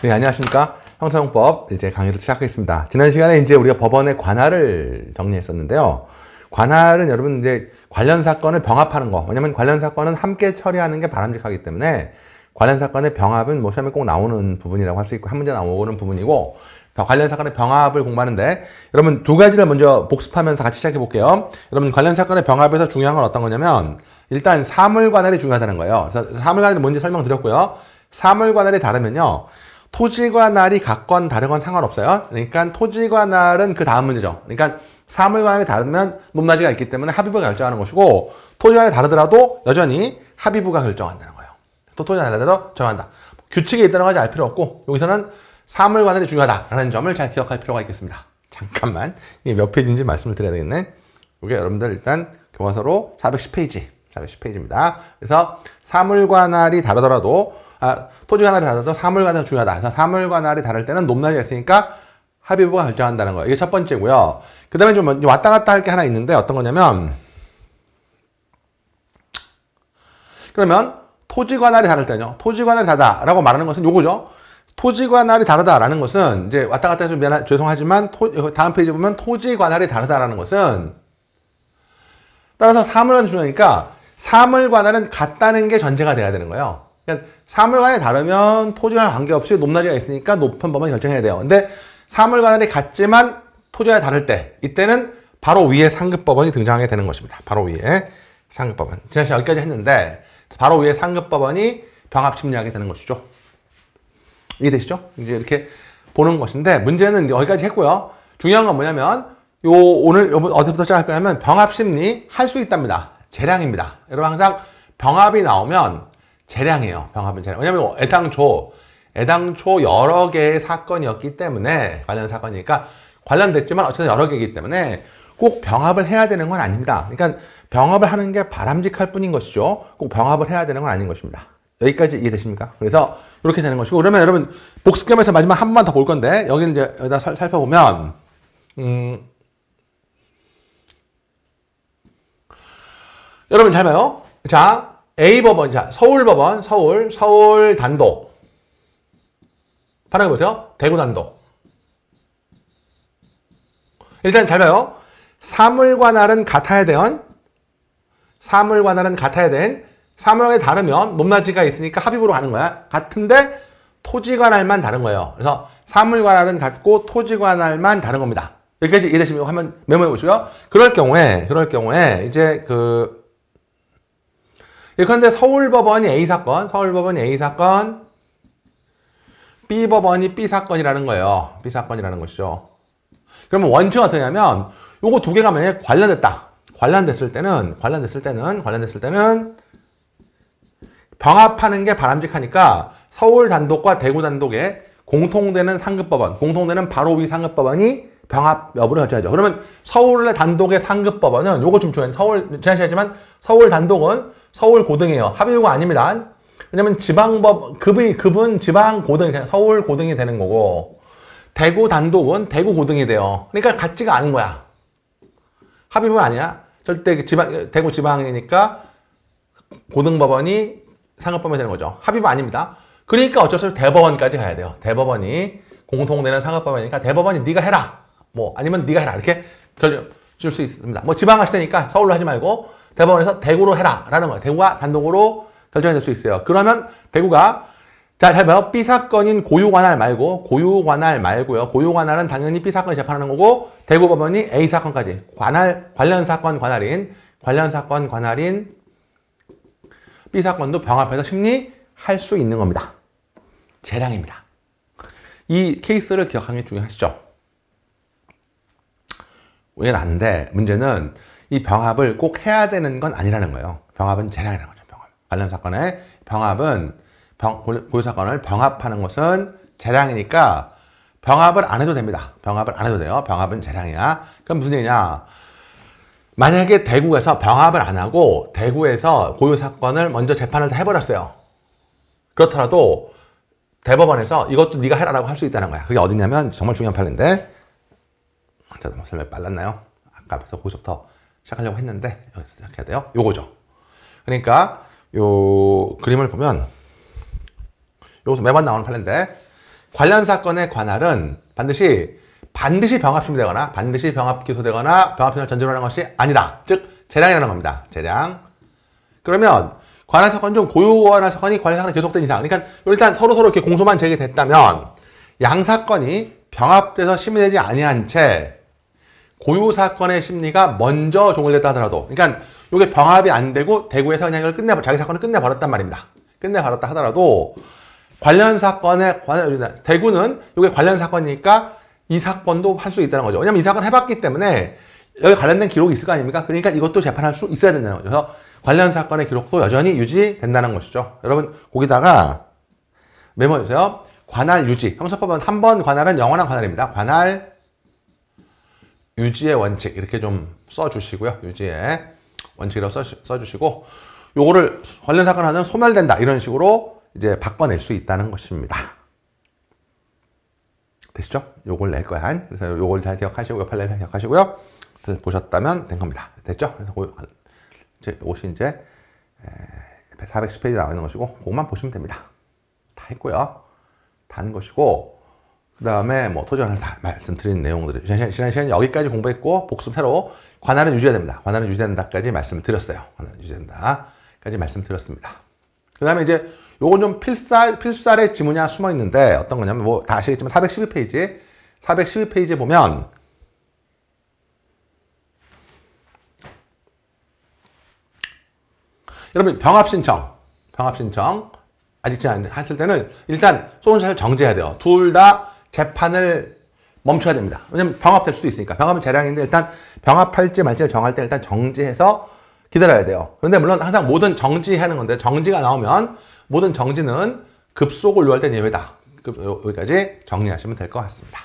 네, 안녕하십니까. 형사용법 이제 강의를 시작하겠습니다. 지난 시간에 이제 우리가 법원의 관할을 정리했었는데요. 관할은 여러분 이제 관련 사건을 병합하는 거. 왜냐면 관련 사건은 함께 처리하는 게 바람직하기 때문에 관련 사건의 병합은 뭐 시험에 꼭 나오는 부분이라고 할 수 있고 한 문제 나오는 부분이고 관련 사건의 병합을 공부하는데 여러분 두 가지를 먼저 복습하면서 같이 시작해 볼게요. 여러분 관련 사건의 병합에서 중요한 건 어떤 거냐면 일단 사물관할이 중요하다는 거예요. 그래서 사물관할이 뭔지 설명드렸고요. 사물관할이 다르면요. 토지관할이 같건 다르건 상관없어요. 그러니까 토지관할은 그 다음 문제죠. 그러니까 사물관할이 다르면 높낮이가 있기 때문에 합의부가 결정하는 것이고 토지관할이 다르더라도 여전히 합의부가 결정한다는 거예요. 또 토지관할이 다르더라도 정한다. 규칙이 있다는 것까지 알 필요 없고 여기서는 사물관할이 중요하다라는 점을 잘 기억할 필요가 있겠습니다. 잠깐만 이게 몇 페이지인지 말씀을 드려야 되겠네. 이게 여러분들 일단 교과서로 410페이지입니다. 그래서 사물관할이 다르더라도 토지관할이 다르더라도 사물관할이 중요하다. 그래서 사물관할이 다를 때는 높낮이가 있으니까 합의부가 결정한다는 거예요. 이게 첫 번째고요. 그 다음에 좀 왔다 갔다 할 게 하나 있는데 어떤 거냐면 그러면 토지관할이 다를 때요. 토지관할이 다르다라고 말하는 것은 요거죠. 토지관할이 다르다라는 것은 이제 왔다 갔다 해서 죄송하지만 다음 페이지 보면 토지관할이 다르다라는 것은 따라서 사물관할이 중요하니까 사물관할은 같다는 게 전제가 돼야 되는 거예요. 그러니까 사물관할이 다르면 토지관할 관계없이 높낮이가 있으니까 높은 법원이 결정해야 돼요. 근데 사물관할이 같지만 토지관할이 다를 때 이때는 바로 위에 상급법원이 등장하게 되는 것입니다. 바로 위에 상급법원. 지난 시간 여기까지 했는데 바로 위에 상급법원이 병합심리하게 되는 것이죠. 이해되시죠? 이제 이렇게 보는 것인데 문제는 여기까지 했고요. 중요한 건 뭐냐면 오늘 어디부터 시작할 거냐면 병합심리 할 수 있답니다. 재량입니다. 여러분 항상 병합이 나오면 재량이에요. 병합은 재량. 왜냐면 애당초 여러 개의 사건이었기 때문에 관련 사건이니까 관련됐지만 어쨌든 여러 개이기 때문에 꼭 병합을 해야 되는 건 아닙니다. 그러니까 병합을 하는 게 바람직할 뿐인 것이죠. 꼭 병합을 해야 되는 건 아닌 것입니다. 여기까지 이해되십니까? 그래서 이렇게 되는 것이고 그러면 여러분 복습겸해서 마지막 한 번만 더 볼 건데 여기는 이제 여기다 살펴보면 여러분 잘 봐요. 자 A법원, 자 서울법원, 서울 단독 파란거 보세요. 대구 단독. 일단 잘 봐요. 사물관할은 같아야 된 사물관할이 다르면 높낮이가 있으니까 합의부로 가는 거야. 같은데 토지관할만 다른 거예요. 그래서 사물관할은 같고 토지관할만 다른 겁니다. 여기까지 이해되시면 한번 메모해 보시고요. 그럴 경우에 이제 예컨대 서울법원이 A 사건, B법원이 B 사건이라는 거예요. B 사건이라는 것이죠. 그러면 원칙은 어떠냐면 요거 두 개가 만약에 관련됐을 때는 병합하는 게 바람직하니까 서울 단독과 대구 단독에 공통되는 상급법원, 공통되는 바로 위 상급법원이 병합 여부를 결정하죠. 그러면 서울의 단독의 상급법원은 요거 좀 중요해요. 지난 시간에 했지만 서울 단독은 서울 고등이에요. 합의부가 아닙니다. 왜냐면 급은 지방 고등이 서울 고등이 되는 거고 대구 단독은 대구 고등이 돼요. 그러니까 같지가 않은 거야. 합의부는 아니야. 절대 대구 지방이니까 고등법원이 상급법원이 되는 거죠. 합의부 아닙니다. 그러니까 어쩔 수 없이 대법원까지 가야 돼요. 대법원이 공통되는 상급법원이니까 대법원이 네가 해라. 뭐 아니면 네가 해라. 이렇게 줄 수 있습니다. 뭐 지방 하실 테니까 서울로 하지 말고 대법원에서 대구로 해라. 라는 거예요. 대구가 단독으로 결정이 될 수 있어요. 그러면 대구가 잘 봐요. B 사건인 고유관할 말고요. 고유관할은 당연히 B 사건을 재판하는 거고 대구법원이 A 사건까지 관련 사건 관할인 B 사건도 병합해서 심리할 수 있는 겁니다. 재량입니다. 이 케이스를 기억하는 게 중요하시죠. 왜 나는데 문제는 이 병합을 꼭 해야 되는 건 아니라는 거예요. 병합은 재량이라는 거죠. 관련 사건의 고유 사건을 병합하는 것은 재량이니까 병합을 안 해도 됩니다. 병합을 안 해도 돼요. 병합은 재량이야. 그럼 무슨 얘기냐? 만약에 대구에서 병합을 안 하고 대구에서 고유 사건을 먼저 재판을 다 해버렸어요. 그렇더라도 대법원에서 이것도 네가 해라라고 할 수 있다는 거야. 그게 어디냐면 정말 중요한 판인데 설명이 빨랐나요? 아까 앞에서 거기서부터 시작하려고 했는데 여기서 시작해야 돼요. 요거죠. 그러니까 요 그림을 보면 요것도 매번 나오는 판인데 관련 사건의 관할은 반드시 병합심되거나 반드시 병합 기소되거나 병합심을 전제로 하는 것이 아니다. 즉 재량이라는 겁니다. 재량. 그러면 관할 사건 중 고유 관할 사건이 관할 사건이 계속된 이상, 그러니까 일단 서로 이렇게 공소만 제기됐다면 양 사건이 병합돼서 심의되지 아니한 채 고유 사건의 심리가 먼저 종결됐다 하더라도, 그러니까 이게 병합이 안 되고 대구에서 그냥 이걸 자기 사건을 끝내버렸단 말입니다. 끝내버렸다 하더라도 관련 사건의 대구는 이게 관련 사건이니까 이 사건도 할 수 있다는 거죠. 왜냐면 이 사건 해봤기 때문에 여기 관련된 기록이 있을 거 아닙니까? 그러니까 이것도 재판할 수 있어야 된다는 거죠. 그래서 관련 사건의 기록도 여전히 유지된다는 것이죠. 여러분 거기다가 메모해주세요. 관할 유지. 형사법은 한 번 관할은 영원한 관할입니다. 관할 유지의 원칙 이렇게 좀 써주시고요. 유지의 원칙이라고 써주시고 요거를 관련 사건 하는 소멸된다 이런 식으로 이제 바꿔낼 수 있다는 것입니다. 되시죠? 요걸 낼 거야. 그래서 요걸 잘 기억하시고 요 판례를 잘 기억하시고요. 그래서 보셨다면 된 겁니다. 됐죠? 그래서 이것이 이제 410페이지 나와 있는 것이고 그것만 보시면 됩니다. 다 했고요. 다 한 것이고 그 다음에 뭐 토지관할 다 말씀드린 내용들이 지난 시간에 여기까지 공부했고 복습 새로 관할은 유지해야 됩니다. 관할은 유지된다까지 말씀을 드렸어요. 관할은 유지된다까지 말씀드렸습니다. 그 다음에 이제 요건 좀 필살의 지문이 하나 숨어 있는데 어떤 거냐면 뭐 다 아시겠지만 412페이지에 보면 여러분 병합신청 아직 했을 때는 일단 소송자를 정지해야 돼요. 둘 다 재판을 멈춰야 됩니다. 왜냐면 병합될 수도 있으니까. 병합은 재량인데 일단 병합할지 말지를 정할 때 일단 정지해서 기다려야 돼요. 그런데 물론 항상 모든 정지하는 건데 정지가 나오면 모든 정지는 급속을 요할 땐 예외다. 여기까지 정리하시면 될 것 같습니다.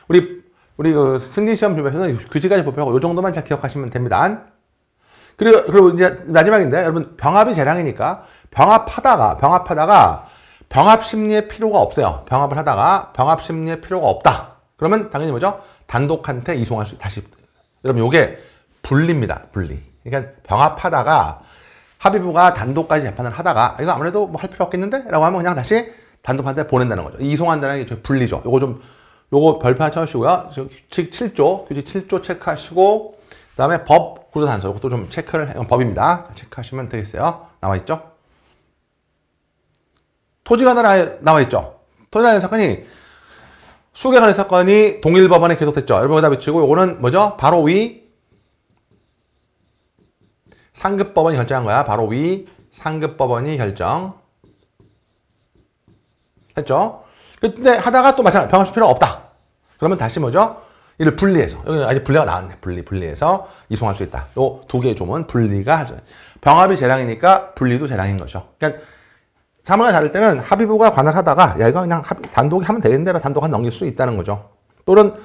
우리 그 승진시험 준비에서는 규칙까지 보편하고 이 정도만 잘 기억하시면 됩니다. 그리고 이제 마지막인데 여러분 병합이 재량이니까 병합하다가 병합 심리의 필요가 없어요. 병합을 하다가 병합 심리의 필요가 없다. 그러면 당연히 뭐죠? 단독한테 이송할 수 다시 여러분 요게 분리입니다. 분리. 그러니까 병합하다가 합의부가 단독까지 재판을 하다가 이거 아무래도 뭐 할 필요 없겠는데? 라고 하면 그냥 다시 단독한테 보낸다는 거죠. 이송한다는 게 분리죠. 요거 별표 하나 쳐주시고요. 규칙 7조 체크하시고 그 다음에 법 구조단서 이것도 좀 체크를 법입니다. 체크하시면 되겠어요. 나와있죠? 토지관할 나와있죠? 토지관할 사건이 수개관할 사건이 동일법원에 계속됐죠. 여러분 여기다 붙이고 요거는 뭐죠? 바로 위 상급법원이 결정한 거야. 바로 위 상급법원이 결정 했죠. 근데 하다가 또 마찬가지 병합 필요가 없다. 그러면 다시 뭐죠? 이를 분리해서 여기 아직 분리가 나왔네. 분리해서 이송할 수 있다. 요 두 개의 조문 분리가 하죠. 병합이 재량이니까 분리도 재량인 거죠. 그러니까 사무가 다를 때는 합의부가 관할하다가 야 이거 그냥 단독이 하면 되는데 단독 넘길 수 있다는 거죠. 또는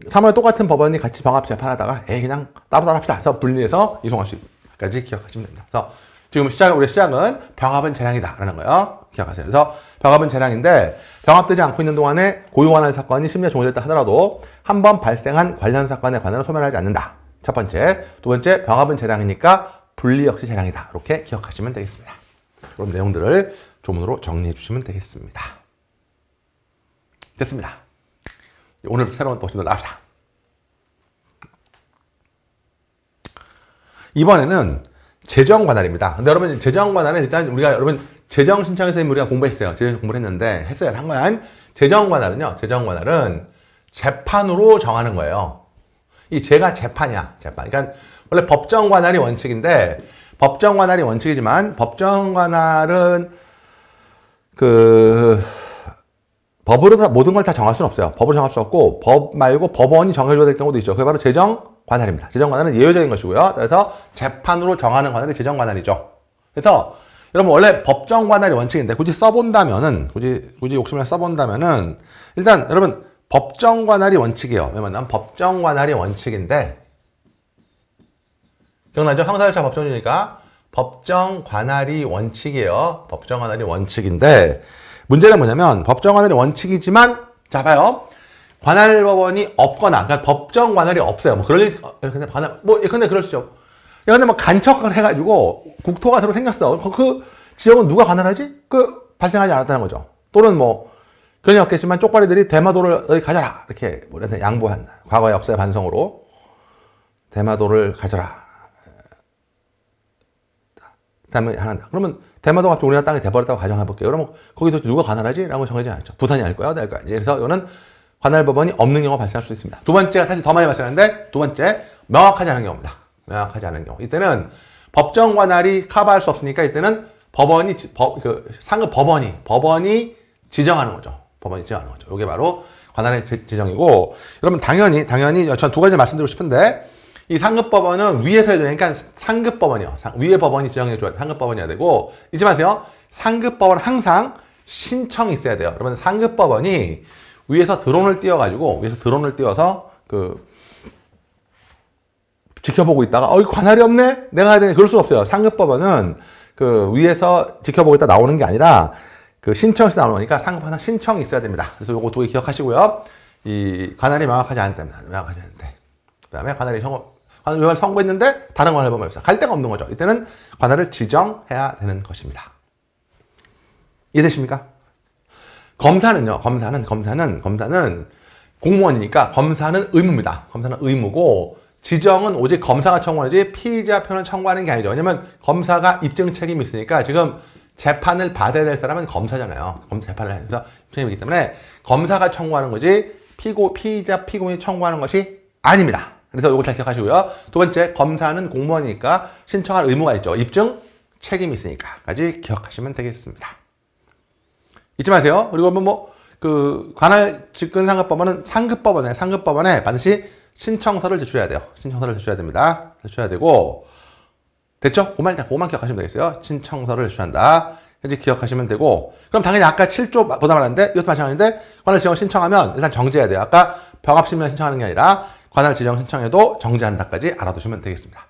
사무와 똑같은 법원이 같이 병합 재판하다가 그냥 따로 합시다. 그래서 분리해서 이송할 수 있다까지 기억하시면 됩니다. 그래서 지금 우리 시작은 병합은 재량이다라는 거예요. 기억하세요. 그래서 병합은 재량인데 병합되지 않고 있는 동안에 고유관할 사건이 심리에 종료됐다 하더라도 한 번 발생한 관련 사건의 관할은 소멸하지 않는다. 첫 번째. 두 번째, 병합은 재량이니까 분리 역시 재량이다. 이렇게 기억하시면 되겠습니다. 그럼 내용들을 조문으로 정리해 주시면 되겠습니다. 됐습니다. 오늘 새로운 도시들 나갑시다. 이번에는 재정관할입니다. 근데 여러분 재정관할은 일단 여러분 재정 신청에서 우리가 공부했어요. 재정 공부를 했는데 한 거야. 재정관할은요. 재정관할은 재판으로 정하는 거예요. 이 재가 재판이야. 재판. 그러니까 원래 법정관할이 원칙인데 법정관할이 원칙이지만 법정관할은 법으로 모든 걸 다 정할 수는 없어요. 법으로 정할 수 없고 법 말고 법원이 정해줘야 될 경우도 있죠. 그게 바로 재정관할입니다. 재정관할은 예외적인 것이고요. 그래서 재판으로 정하는 관할이 재정관할이죠. 그래서 여러분 원래 법정관할이 원칙인데 굳이 써본다면은 굳이 욕심을 써본다면은 일단 여러분 법정관할이 원칙이에요. 왜냐면 법정관할이 원칙인데 기억나죠? 형사절차 법정주니까 법정관할이 원칙이에요. 법정관할이 원칙인데 문제는 뭐냐면 법정관할이 원칙이지만 자 봐요. 관할법원이 없거나 그러니까 법정관할이 없어요. 뭐 그럴 일 근데 그럴 수 있죠. 근데 뭐 간척을 해가지고 국토가 새로 생겼어. 그 지역은 누가 관할하지? 그 발생하지 않았다는 거죠. 또는 뭐 그런 게 없겠지만 쪽발이들이 대마도를 너희 가져라 이렇게 우리한테 양보한 과거 역사의 반성으로 대마도를 가져라. 그다음에 하나 그러면 대마도가 우리나라 땅이 돼버렸다고 가정해볼게요. 그러면 거기서 누가 관할하지? 라고 정해지지 않죠. 부산이 할 거야, 될 거야. 그래서 이거는 관할법원이 없는 경우가 발생할 수 있습니다. 두 번째가 사실 더 많이 발생하는데 두 번째 명확하지 않은 경우입니다. 명확하지 않은 경우. 이때는 법정 관할이 커버할 수 없으니까 이때는 법원이 상급 법원이 지정하는 거죠. 법원이 지정하는 거죠. 이게 바로 관할의 지정이고, 여러분 당연히 전 두 가지 말씀드리고 싶은데 이 상급 법원은 위에서 해줘야 그러니까 상급 법원이요. 위에 법원이 지정해줘야 상급 법원이어야 되고, 잊지 마세요. 상급 법원 항상 신청이 있어야 돼요. 여러분 상급 법원이 위에서 드론을 띄워서 지켜보고 있다가 관할이 없네? 내가 해야 되네? 그럴 수 없어요. 상급법원은 위에서 지켜보고 있다 나오는 게 아니라 신청에서 나오는 거니까 상급법원은 신청이 있어야 됩니다. 그래서 요거 두 개 기억하시고요. 이 관할이 명확하지 않기 때문에 명확하지 않은데, 그 다음에 관할이 선고했는데 다른 관할법원이 없어요. 갈 데가 없는 거죠. 이때는 관할을 지정해야 되는 것입니다. 이해되십니까? 검사는 공무원이니까 검사는 의무입니다. 검사는 의무고, 지정은 오직 검사가 청구하지 피의자 편을 청구하는 게 아니죠. 왜냐면 검사가 입증 책임이 있으니까 지금 재판을 받아야 될 사람은 검사잖아요. 재판을 해서 책임이기 때문에 검사가 청구하는 거지 피의자 피고인이 청구하는 것이 아닙니다. 그래서 이거 잘 기억하시고요. 두 번째, 검사는 공무원이니까 신청할 의무가 있죠. 입증 책임이 있으니까까지 기억하시면 되겠습니다. 잊지 마세요. 그리고 관할 직근상급법원은 상급법원에 반드시 신청서를 제출해야 돼요. 신청서를 제출해야 됩니다. 제출해야 되고, 됐죠? 그만 기억하시면 되겠어요. 신청서를 제출한다. 이제 기억하시면 되고, 그럼 당연히 아까 7조 보다 말았는데, 이것도 마찬가지인데, 관할 지정을 신청하면 일단 정지해야 돼요. 아까 병합심의만 신청하는 게 아니라, 관할 지정 신청에도 정지한다까지 알아두시면 되겠습니다.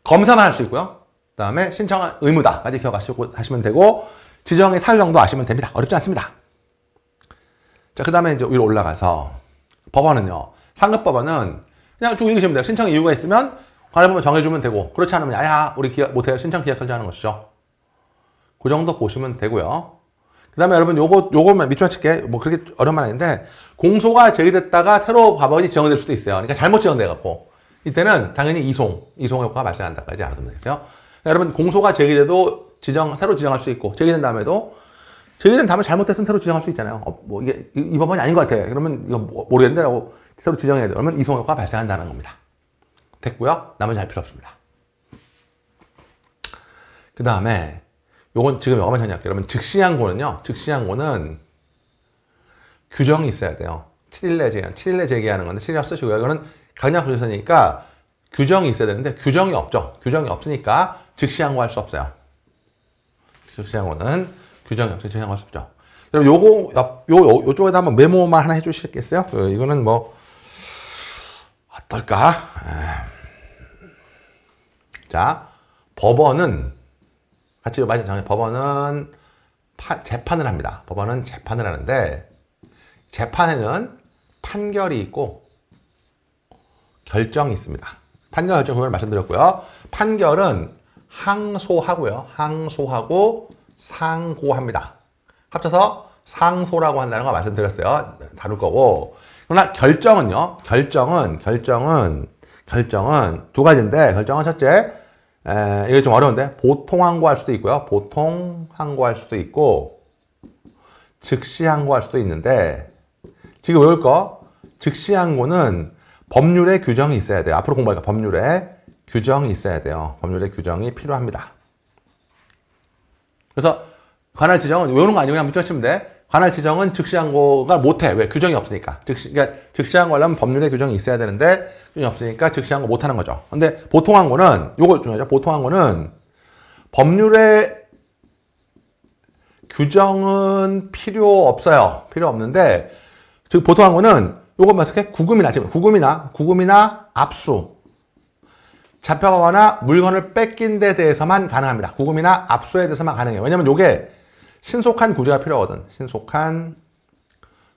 검사만 할 수 있고요. 그 다음에 신청한 의무다까지 기억하시면 되고, 지정의 사유 정도 아시면 됩니다. 어렵지 않습니다. 자, 그 다음에 이제 위로 올라가서, 법원은요, 상급법원은 그냥 쭉 읽으시면 돼요. 신청 이유가 있으면 관할법원 정해주면 되고, 그렇지 않으면 우리 못해요. 신청 기각하지 하는 것이죠. 그 정도 보시면 되고요. 그 다음에 여러분 요거만 밑줄 칠게. 그렇게 어려운 말 아닌데, 공소가 제기됐다가 새로 법원이 지정될 수도 있어요. 그러니까 잘못 지정돼갖고 이때는 당연히 이송 효과가 발생한다까지 알아두면 되겠어요. 여러분 공소가 제기돼도 새로 지정할 수 있고, 제기된 다음에 잘못됐으면 새로 지정할 수 있잖아요. 이게 이 법원이 아닌 것 같아. 그러면 이거 모르겠는데 라고 새로 지정해야 돼요. 그러면 이송 효과가 발생한다는 겁니다. 됐고요. 나머지 할 필요 없습니다. 그 다음에 요건 지금 요거만 정리할게요. 여러분 즉시항고는 규정이 있어야 돼요. 7일 내 제기하는 건데 7일 쓰시고요. 이거는 강력 조서니까 규정이 있어야 되는데 규정이 없죠. 규정이 없으니까 즉시항고할 수 없어요. 즉시항고는 규정이 없으니까 즉시항고할 수 없죠. 여러분 요쪽에다 한번 메모만 하나 해주시겠어요? 이거는 어떨까? 자, 법원은 같이 법원은 재판을 합니다. 법원은 재판을 하는데, 재판에는 판결이 있고 결정이 있습니다. 판결 결정 그걸 말씀드렸고요. 판결은 항소하고 상고합니다. 합쳐서 상소라고 한다는 거 말씀드렸어요. 다룰 거고. 그러나 결정은 두 가지인데, 결정은 첫째, 이게 좀 어려운데, 보통 항고할 수도 있고요. 보통 항고할 수도 있고, 즉시 항고할 수도 있는데, 지금 외울 거, 즉시 항고는 법률에 규정이 있어야 돼요. 앞으로 공부하니까 법률에 규정이 있어야 돼요. 법률에 규정이 필요합니다. 그래서 관할 지정은 외우는 거 아니고 그냥 밑줄 치면 돼. 관할 지정은 즉시 항고가 못해. 왜? 규정이 없으니까. 그러니까 즉시 항고 하려면 법률에 규정이 있어야 되는데 규정이 없으니까 즉시 항고 못하는 거죠. 근데 보통 항고는 요거 중요하죠. 보통 항고는 법률에 규정은 필요 없어요. 필요 없는데, 즉 보통 항고는 요거 어떻게 구금이나 압수, 잡혀가거나 물건을 뺏긴 데 대해서만 가능합니다. 구금이나 압수에 대해서만 가능해요. 왜냐면 요게 신속한 구제가 필요하거든. 신속한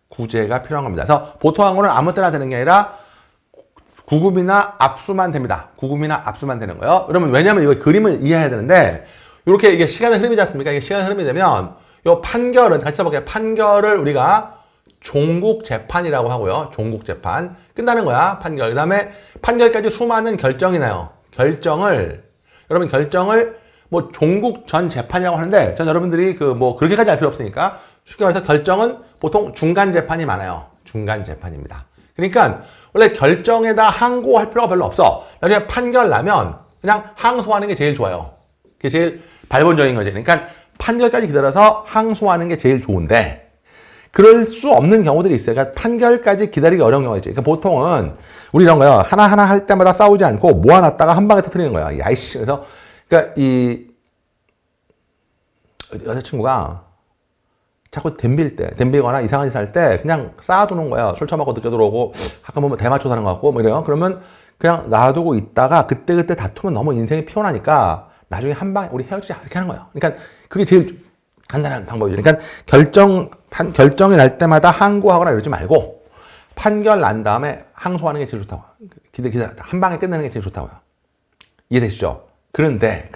구제가 필요한 겁니다. 그래서 보통 항고는 아무 때나 되는 게 아니라 구금이나 압수만 됩니다. 구금이나 압수만 되는 거예요. 그러면 왜냐면 이거 그림을 이해해야 되는데, 이렇게 이게 시간의 흐름이지 않습니까? 이게 시간의 흐름이 되면 요 판결은 같이 써볼게요. 판결을 우리가 종국 재판이라고 하고요. 종국 재판 끝나는 거야. 판결. 그 다음에 판결까지 수많은 결정이 나요. 여러분 결정을 뭐 종국 전 재판이라고 하는데 전 여러분들이 그 뭐 그렇게까지 할 필요 없으니까 쉽게 말해서 결정은 보통 중간 재판이 많아요. 중간 재판입니다. 그러니까 원래 결정에다 항고할 필요가 별로 없어. 나중에 판결 나면 그냥 항소하는 게 제일 좋아요. 그게 제일 발본적인 거지. 그러니까 판결까지 기다려서 항소하는 게 제일 좋은데 그럴 수 없는 경우들이 있어요. 그러니까 판결까지 기다리기 어려운 경우가 있죠. 그러니까 보통은 우리 이런 거요. 하나하나 할 때마다 싸우지 않고 모아놨다가 한 방에 터뜨리는 거야. 야이씨. 그래서 그러니까 이 여자친구가 자꾸 덤비거나 이상한 짓 할 때 그냥 쌓아두는 거야. 술 처먹고 늦게 들어오고 가끔 보면 대마초 사는 것 같고 뭐 이래요. 그러면 그냥 놔두고 있다가 그때그때 다투면 너무 인생이 피곤하니까 나중에 한 방에 우리 헤어지자 이렇게 하는 거예요. 그러니까 그게 제일 간단한 방법이죠. 그러니까 결정이 날 때마다 항고하거나 이러지 말고 판결 난 다음에 항소하는 게 제일 좋다고. 기다렸다. 한 방에 끝내는 게 제일 좋다고요. 이해되시죠? 그런데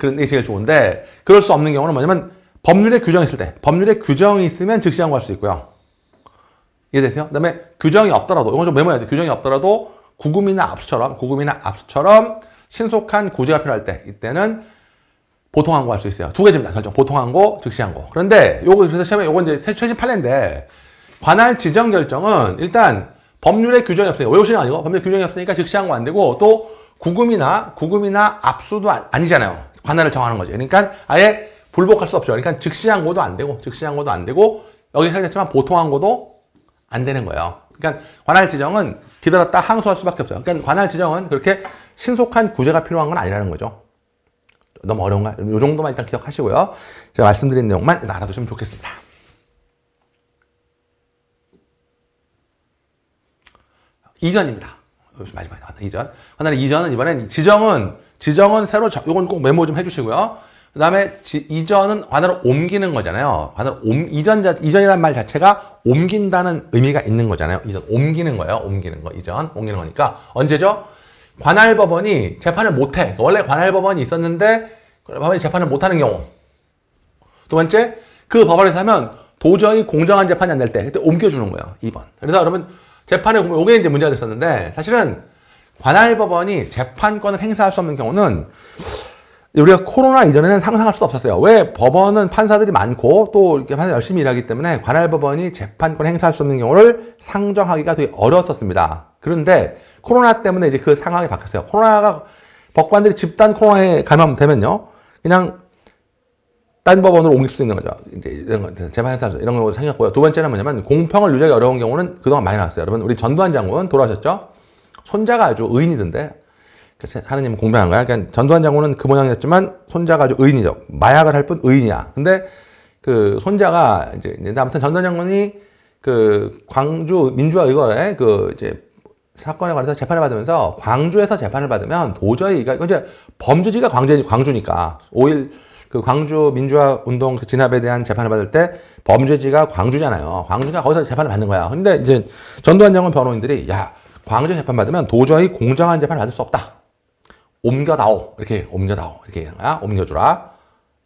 이게 제일 좋은데 그럴 수 없는 경우는 뭐냐면 법률에 규정이 있을 때 법률에 규정이 있으면 즉시 항고할 수 있고요. 이해되세요? 그 다음에 규정이 없더라도 이건 좀 메모해야 돼. 규정이 없더라도 구금이나 압수처럼 신속한 구제가 필요할 때 이때는 보통 항고할 수 있어요. 두 가지입니다. 결정. 보통 항고, 즉시 항고. 그런데 그래서 시험에 요건 이제 최신 판례인데 관할 지정 결정은 일단 법률에 규정이 없으니까 외우시는 거 아니고 법률에 규정이 없으니까 즉시 항고 안 되고 또 구금이나 압수도 아니잖아요. 관할을 정하는 거지. 그러니까 아예 불복할 수 없죠. 그러니까 즉시 항고도 안 되고 여기 생겼지만 보통 항고도 안 되는 거예요. 그러니까 관할 지정은 기다렸다 항소할 수밖에 없어요. 그러니까 관할 지정은 그렇게 신속한 구제가 필요한 건 아니라는 거죠. 너무 어려운가? 이 정도만 일단 기억하시고요. 제가 말씀드린 내용만 일단 알아두시면 좋겠습니다. 이전입니다. 마지막에 나왔다. 이전. 하나는 이전은 이번엔 지정은 새로 이건 꼭 메모 좀 해주시고요. 그 다음에 이전은 관할을 옮기는 거잖아요. 이전이란 말 자체가 옮긴다는 의미가 있는 거잖아요. 이전 옮기는 거예요. 옮기는 거니까 언제죠? 관할법원이 재판을 못해. 원래 관할법원이 있었는데 법원이 재판을 못하는 경우. 두 번째, 그 법원에서 하면 도저히 공정한 재판이 안 될 때 그때 옮겨주는 거예요. 2번. 그래서 여러분 재판에 보면 이게 이제 문제가 됐었는데 사실은 관할법원이 재판권을 행사할 수 없는 경우는 우리가 코로나 이전에는 상상할 수도 없었어요. 왜? 법원은 판사들이 많고 또 이렇게 판사 열심히 일하기 때문에 관할법원이 재판권 행사할 수 없는 경우를 상정하기가 되게 어려웠었습니다. 그런데 코로나 때문에 이제 그 상황이 바뀌었어요. 법관들이 집단 코로나에 감염되면요, 그냥 딴 법원으로 옮길 수도 있는 거죠. 이제 이런 거 재판 행사 이런 거 생겼고요. 두 번째는 뭐냐면 공평을 유지하기 어려운 경우는 그동안 많이 나왔어요. 여러분 우리 전두환 장군 돌아가셨죠? 손자가 아주 의인이던데. 그래서 하느님은 공평한 거야. 그러니까 전두환 장군은 그 모양이었지만 손자가 아주 의인이죠. 마약을 할 뿐 의인이야. 근데 그 손자가 이제 아무튼 전두환 장군이 그 광주 민주화의거에 그 이제 사건에 관해서 재판을 받으면서 광주에서 재판을 받으면 도저히 이거 이제 범죄지가 광주니까 5.1 그 광주 민주화 운동 그 진압에 대한 재판을 받을 때 범죄지가 광주잖아요. 광주가 거기서 재판을 받는 거야. 근데 이제 전두환 장군 변호인들이 야 광주 재판 받으면 도저히 공정한 재판을 받을 수 없다. 옮겨다오. 이렇게 얘기하는 거야. 옮겨주라.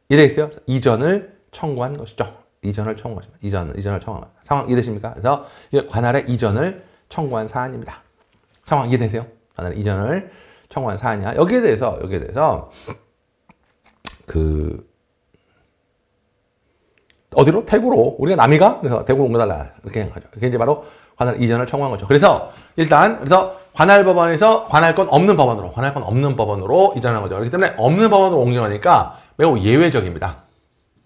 이해되겠어요? 이전을 청구한 것이죠. 이전을 청구한 거죠. 상황 이해되십니까? 그래서 이게 관할의 이전을 청구한 사안입니다. 상황 이해되세요? 관할의 이전을 청구한 사안이야. 여기에 대해서 그 어디로? 대구로. 우리가 남이가 그래서 대구로 옮겨달라. 이렇게 한 거죠. 그게 이제 바로 관할 이전을 청구한 거죠. 그래서 관할법원에서 관할권 없는 법원으로 이전한 거죠. 그렇기 때문에 없는 법원으로 옮겨가니까 매우 예외적입니다.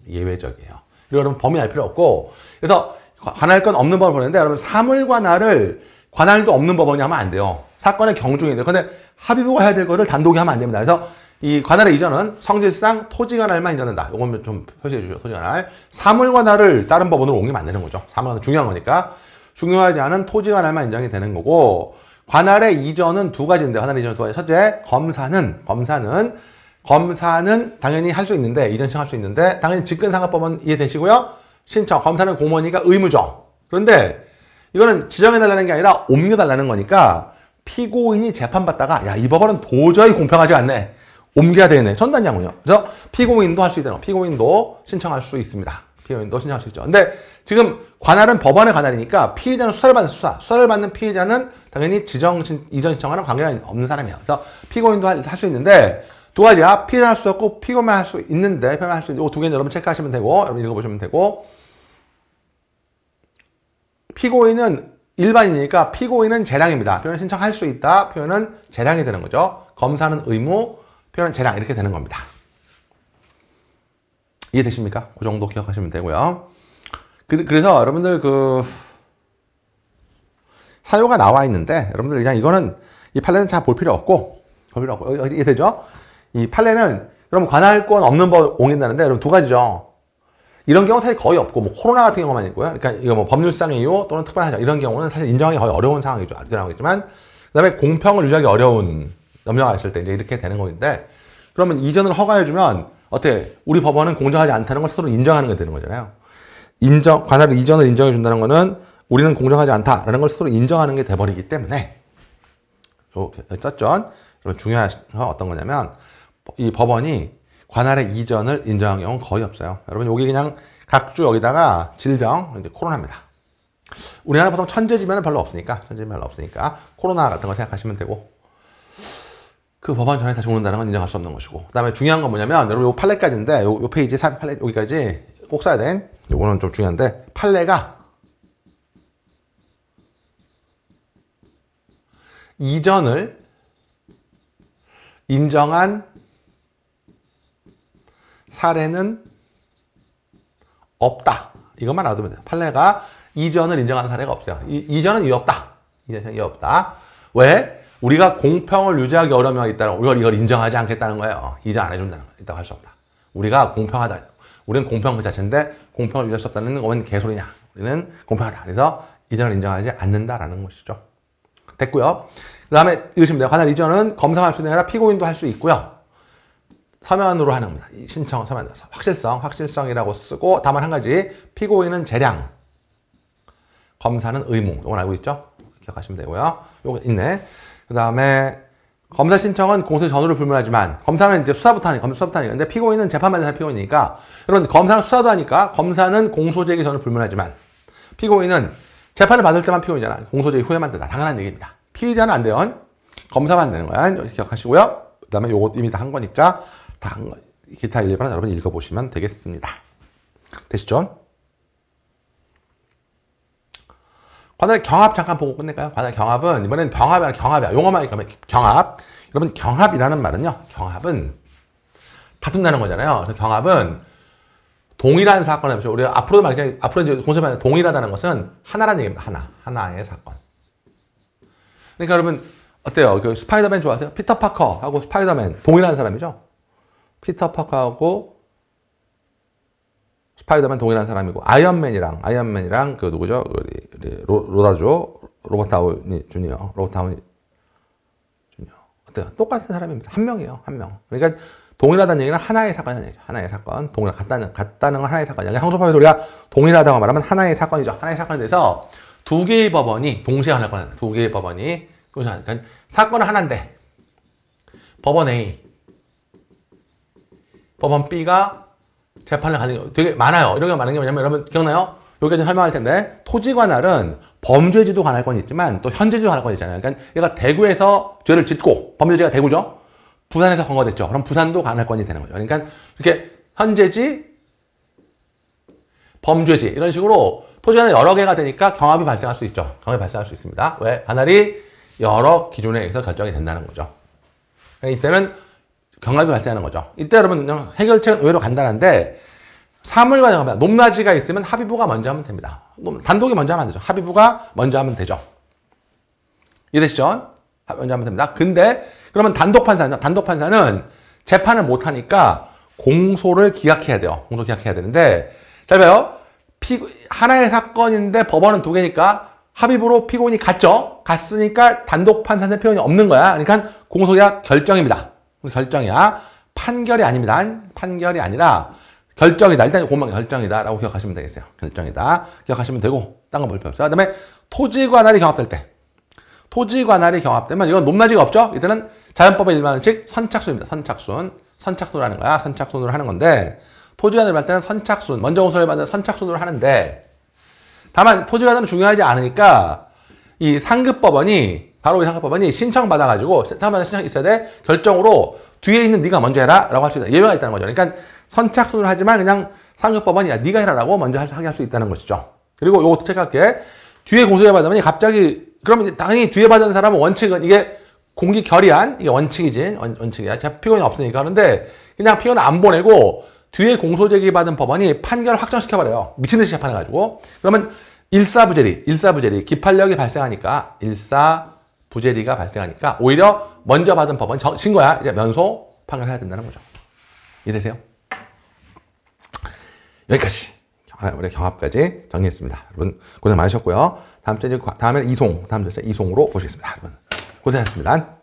예외적이에요. 그리고 여러분 범위 알 필요 없고, 그래서 관할권 없는 법원을 보는데 여러분 사물관할을 관할도 없는 법원이 하면 안 돼요. 사건의 경중인데. 근데 합의부가 해야 될 거를 단독이 하면 안 됩니다. 그래서 이 관할의 이전은 성질상 토지관할만 이전된다. 요건 좀 표시해 주시죠. 토지관할. 사물관할을 다른 법원으로 옮기면 안 되는 거죠. 사물관할 중요한 거니까. 중요하지 않은 토지관할만 인정이 되는 거고, 관할의 이전은 두 가지인데, 관할의 이전은 두 가지. 첫째, 검사는 당연히 할 수 있는데, 이전 신청할 수 있는데, 당연히 직권상각법원 이해되시고요. 신청, 검사는 공무원이니까 의무죠. 그런데 이거는 지정해달라는 게 아니라 옮겨달라는 거니까 피고인이 재판받다가 야, 이 법원은 도저히 공평하지 않네. 옮겨야 되네. 전단양은요. 그래서 피고인도 할 수 있다는 거. 피고인도 신청할 수 있습니다. 피고인도 신청할 수 있죠. 근데 지금 관할은 법원의 관할이니까 피해자는 수사를 받는 수사를 받는 피해자는 당연히 이전 신청하는 관계가 없는 사람이에요. 그래서 피고인도 할 수 있는데 두 가지야. 피해자는 할 수 없고 피고만 할 수 있는데 피고만 할 수 있는데 이 두 개는 여러분 체크하시면 되고 여러분 읽어보시면 되고 피고인은 일반인이니까 피고인은 재량입니다. 표현 신청할 수 있다. 표현은 재량이 되는 거죠. 검사는 의무, 표현은 재량 이렇게 되는 겁니다. 이해되십니까? 그 정도 기억하시면 되고요. 그래서 여러분들 사유가 나와 있는데 여러분들 그냥 이거는 이 판례는 잘 볼 필요 없고 이해되죠? 이 판례는 여러분 관할권 없는 법 옮긴다는데 여러분 두 가지죠. 이런 경우 사실 거의 없고 뭐 코로나 같은 경우만 있고요. 그러니까 이거 뭐 법률상의 이유 또는 특별한 사정 이런 경우는 사실 인정하기 거의 어려운 상황이죠. 나오겠지만 그다음에 공평을 유지하기 어려운 염려가 있을 때 이제 이렇게 되는 건데 그러면 이전을 허가해주면 어때? 우리 법원은 공정하지 않다는 걸 스스로 인정하는 게 되는 거잖아요. 관할 이전을 인정해 준다는 거는 우리는 공정하지 않다라는 걸 스스로 인정하는 게 돼버리기 때문에 썼죠. 여러분 중요한 건 어떤 거냐면 이 법원이 관할의 이전을 인정한 경우는 거의 없어요. 여러분 여기 그냥 각주 여기다가 질병 이제 코로나입니다. 우리나라 보통 천재지변은 별로 없으니까 코로나 같은 거 생각하시면 되고 그 법원 전에 다 죽는다는 건 인정할 수 없는 것이고 그 다음에 중요한 건 뭐냐면 여러분 요 판례까지인데 요 페이지 판례 여기까지 꼭 써야 돼. 요거는 좀 중요한데 판례가 이전을 인정한 사례는 없다. 이것만 알아두면 돼요. 판례가 이전을 인정하는 사례가 없어요. 이전은 이유 없다. 이전은 이유 없다. 왜? 우리가 공평을 유지하기 어려움이 있다는 이걸 인정하지 않겠다는 거예요. 이전 안 해준다는 거. 있다고 할 수 없다. 우리가 공평하다. 우리는 공평 그 자체인데 공평을 유지할 수 없다는 건 개소리냐. 우리는 공평하다. 그래서 이전을 인정하지 않는다라는 것이죠. 됐고요. 그 다음에 읽으시면 돼요. 관할 이전은 검사만 할 수 있는 게 아니라 피고인도 할 수 있고요. 서면으로 하는 겁니다. 신청 서면 확실성이라고 쓰고 다만 한 가지 피고인은 재량, 검사는 의무. 이건 알고 있죠? 기억하시면 되고요. 요거 있네. 그 다음에 검사 신청은 공소 전후를 불문하지만 검사는 이제 수사부터 하니까 근데 피고인은 재판받는 사람 피고인이니까 여러분 검사는 수사도 하니까 검사는 공소 제기 전후 불문하지만 피고인은 재판을 받을 때만 피고인이잖아. 공소 제기 후에만 된다. 당연한 얘기입니다. 피의자는 안 돼요. 검사만 되는 거야. 기억하시고요. 그 다음에 요거 이미 다 한 거니까 기타 일반은 여러분 읽어보시면 되겠습니다. 되시죠? 관할 경합 잠깐 보고 끝낼까요? 관할 경합은 이번엔 병합이 아니라 경합이야. 용어만 경합. 여러분 경합이라는 말은요. 경합은 다툰다는 거잖아요. 그래서 경합은 동일한 사건을 우리가 앞으로도 말했지만 앞으로 이제 공소하면 동일하다는 것은 하나라는 얘기입니다. 하나의 사건. 그러니까 여러분 어때요? 그 스파이더맨 좋아하세요? 피터 파커하고 스파이더맨 동일한 사람이죠? 피터 파커하고 스파이더맨 동일한 사람이고 아이언맨이랑 그 누구죠? 로버트 다우니 주니어. 어때요? 똑같은 사람입니다. 한 명이에요. 한 명. 그러니까 동일하다는 얘기는 하나의 사건이라는 얘기죠. 하나의 사건. 같다는 건 하나의 사건이야. 항소법에서 우리가 동일하다고 말하면 하나의 사건이죠. 하나의 사건에 대해서 두 개의 법원이 동시에 하는 거예요. 두 개의 법원이 그러니까 사건은 하나인데 법원 A, 법원 B가 재판을 가는 경우 되게 많아요. 이런 게 많은 게 뭐냐면 여러분 기억나요? 여기까지 설명할 텐데 토지관할은 범죄지도 관할권이 있지만 또 현재지도 관할권이 있잖아요. 그러니까 얘가 대구에서 죄를 짓고 범죄지가 대구죠. 부산에서 검거됐죠. 그럼 부산도 관할권이 되는 거죠. 그러니까 이렇게 현재지, 범죄지 이런 식으로 토지관이 여러 개가 되니까 경합이 발생할 수 있죠. 경합이 발생할 수 있습니다. 왜? 관할이 여러 기준에 의해서 결정이 된다는 거죠. 그러니까 이때는 경합이 발생하는 거죠. 이때 여러분 그냥 해결책은 의외로 간단한데 사물과 경합, 높낮이가 있으면 합의부가 먼저 하면 됩니다. 단독이 먼저 하면 안 되죠. 합의부가 먼저 하면 되죠. 이해되시죠? 먼저 하면 됩니다. 근데 그러면 단독 판사는 재판을 못 하니까 공소를 기각해야 돼요. 공소 기각해야 되는데 잘 봐요. 하나의 사건인데 법원은 두 개니까 합의부로 피고인이 갔으니까 단독 판사는 표현이 없는 거야. 그러니까 공소기각 결정입니다. 결정이야. 판결이 아닙니다. 판결이 아니라 결정이다. 일단 공방 결정이다 라고 기억하시면 되겠어요. 결정이다. 기억하시면 되고 딴 거 볼 필요 없어요. 그 다음에 토지관할이 경합될 때 토지관할이 경합되면 이건 높낮이가 없죠. 이때는 자연법의 일반 원칙 선착순입니다. 선착순으로 하는 거야. 선착순으로 하는 건데 토지관할을 받을 때는 선착순, 먼저 공소를 받는 선착순으로 하는데 다만 토지관할은 중요하지 않으니까 이 상급법원이 바로 이 상급법원이 신청받아가지고 신청이 있어야 돼. 결정으로 뒤에 있는 네가 먼저 해라 라고 할 수 있다. 예외가 있다는 거죠. 그러니까 선착순을 하지만 그냥 상급법원이 야 네가 해라라고 먼저 하게 할 수 있다는 것이죠. 그리고 요것도 체크할게. 뒤에 공소를 받으면 갑자기 그러면 당연히 뒤에 받은 사람은 원칙은 이게 공기 결의안 이게 원칙이지 원칙이야. 제가 피고인이 없으니까. 그런데 그냥 피고인 안 보내고 뒤에 공소 제기받은 법원이 판결을 확정시켜버려요. 미친듯이 재판해가지고. 그러면 일사부재리 기판력이 발생하니까 일사부재리가 발생하니까 오히려 먼저 받은 법원 신고야 이제 면소 판결해야 된다는 거죠. 이해되세요? 여기까지 우리 경합까지 정리했습니다. 여러분 고생 많으셨고요. 다음에는 다음 주에 이송으로 보시겠습니다. 여러분 고생하셨습니다.